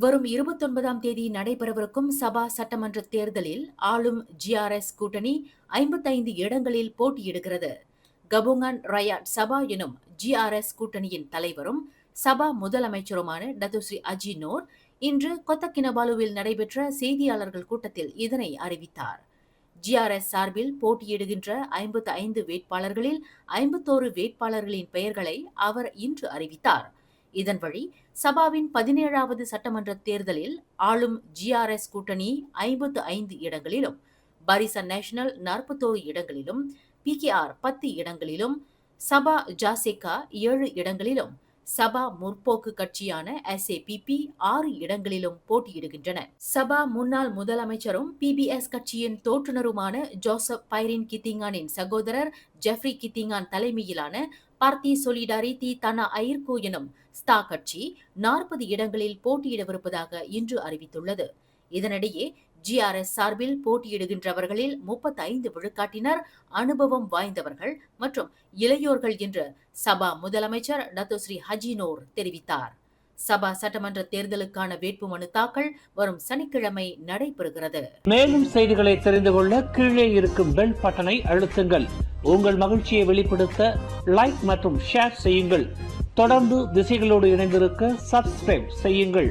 வரும் 29ஆம் தேதி நடைபெறவிருக்கும் சபா சட்டமன்ற தேர்தலில் ஆளும் GRS கூட்டணி 55 இடங்களில் போட்டியிடுகிறது. கபுங்கான் ரயாட் சபா எனும் GRS கூட்டணியின் தலைவரும் சபா முதலமைச்சருமான டத்துஸ்ரீ அஜி நோர் இன்று கொத்தக்கினபாலுவில் நடைபெற்ற செய்தியாளர்கள் கூட்டத்தில் இதனை அறிவித்தார். GRS சார்பில் போட்டியிடுகின்ற 55 வேட்பாளர்களில் 51 வேட்பாளர்களின் பெயர்களை அவர் இன்று அறிவித்தார். இதன் வழி சபாவின் 17வது சட்டமன்ற தேர்தலில் ஆளும் GRS கூட்டணி 55 இடங்களிலும், பாரிசன் நேஷனல் 41 இடங்களிலும், PKR 10 இடங்களிலும், சபா ஜாசேகா 7 இடங்களிலும், சபா முற்போக்கு கட்சியான SAPP 6 இடங்களிலும் போட்டியிடுகின்றன. சபா முன்னாள் முதலமைச்சரும் PBS கட்சியின் தோற்றுநருமான ஜோசப் பைரின் கித்திங்கானின் சகோதரர் ஜெஃப்ரி கித்திங்கான் தலைமையிலான பார்த்தி சொலிடாரிட்டி தனா ஐர்கோ எனும் ஸ்தா கட்சி 40 இடங்களில் போட்டியிடவிருப்பதாக இன்று அறிவித்துள்ளது. இதனிடையே GRS சார்பில் போட்டியிடுகின்றவர்களில் 35 விழுக்காட்டினர் அனுபவம் வாய்ந்தவர்கள் மற்றும் இளையோர்கள் என்று சபா முதலமைச்சர் டத்துஸ்ரீ ஹஜி நோர் தெரிவித்தார். சபா சட்டமன்ற தேர்தலுக்கான வேட்புமனு தாக்கல் வரும் சனிக்கிழமை நடைபெறுகிறது. மேலும் செய்திகளை தெரிந்து கொள்ள கீழே இருக்கும் பெல் பட்டனை அழுத்துங்கள். உங்கள் மகிழ்ச்சியை வெளிப்படுத்த லைக் மற்றும் ஷேர் செய்யுங்கள். தொடர்ந்து திசைகளோடு இணைந்திருக்க சப்ஸ்கிரைப் செய்யுங்கள்.